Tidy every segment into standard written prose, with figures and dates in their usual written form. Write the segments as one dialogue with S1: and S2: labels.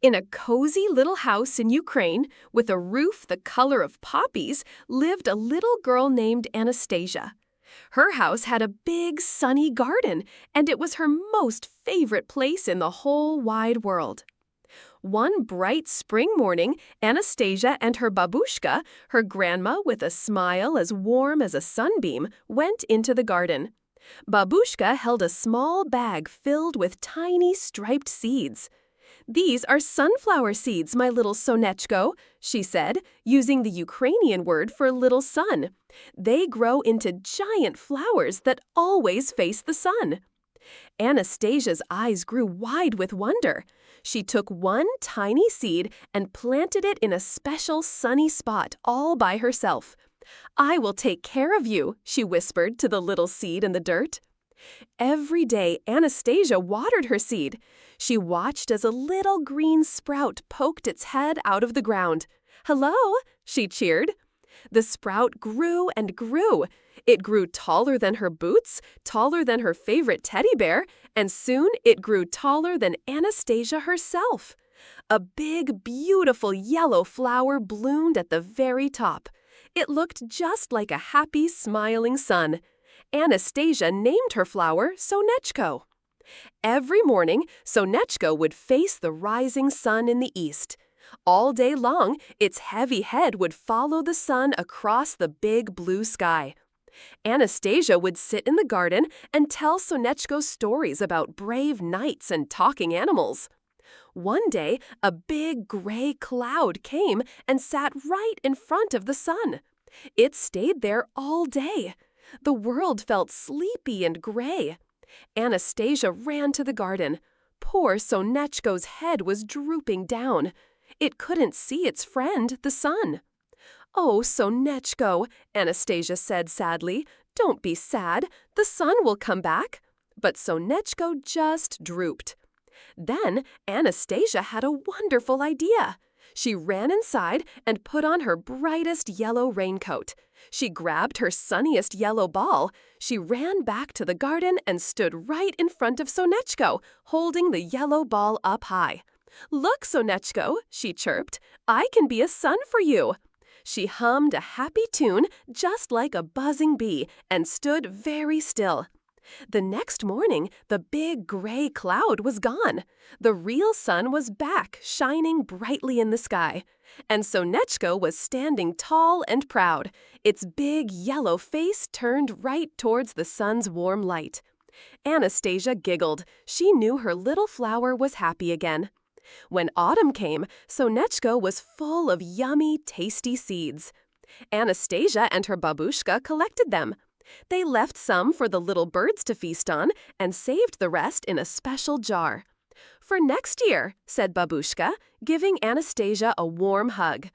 S1: In a cozy little house in Ukraine, with a roof the color of poppies, lived a little girl named Anastasia. Her house had a big, sunny garden, and it was her most favorite place in the whole wide world. One bright spring morning, Anastasia and her babushka, her grandma with a smile as warm as a sunbeam, went into the garden. Babushka held a small bag filled with tiny striped seeds. "These are sunflower seeds, my little Sonechko," she said, using the Ukrainian word for little sun. "They grow into giant flowers that always face the sun." Anastasia's eyes grew wide with wonder. She took one tiny seed and planted it in a special sunny spot all by herself. "I will take care of you," she whispered to the little seed in the dirt. Every day, Anastasia watered her seed. She watched as a little green sprout poked its head out of the ground. "Hello," she cheered. The sprout grew and grew. It grew taller than her boots, taller than her favorite teddy bear, and soon it grew taller than Anastasia herself. A big, beautiful yellow flower bloomed at the very top. It looked just like a happy, smiling sun. Anastasia named her flower Sonechko. Every morning, Sonechko would face the rising sun in the east. All day long, its heavy head would follow the sun across the big blue sky. Anastasia would sit in the garden and tell Sonechko stories about brave knights and talking animals. One day, a big gray cloud came and sat right in front of the sun. It stayed there all day. The world felt sleepy and gray. Anastasia ran to the garden. Poor Sonechko's head was drooping down. It couldn't see its friend, the sun. "Oh, Sonechko," Anastasia said sadly, "don't be sad. The sun will come back." But Sonechko just drooped. Then Anastasia had a wonderful idea. She ran inside and put on her brightest yellow raincoat. She grabbed her sunniest yellow ball. She ran back to the garden and stood right in front of Sonechko, holding the yellow ball up high. "Look, Sonechko," she chirped, "I can be a sun for you." She hummed a happy tune just like a buzzing bee and stood very still. The next morning, the big gray cloud was gone. The real sun was back, shining brightly in the sky. And Sonechko was standing tall and proud, its big yellow face turned right towards the sun's warm light. Anastasia giggled. She knew her little flower was happy again. When autumn came, Sonechko was full of yummy, tasty seeds. Anastasia and her babushka collected them. They left some for the little birds to feast on and saved the rest in a special jar. "For next year," said Babushka, giving Anastasia a warm hug.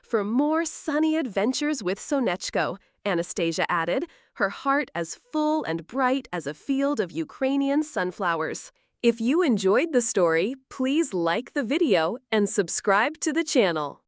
S1: "For more sunny adventures with Sonechko," Anastasia added, her heart as full and bright as a field of Ukrainian sunflowers. If you enjoyed the story, please like the video and subscribe to the channel.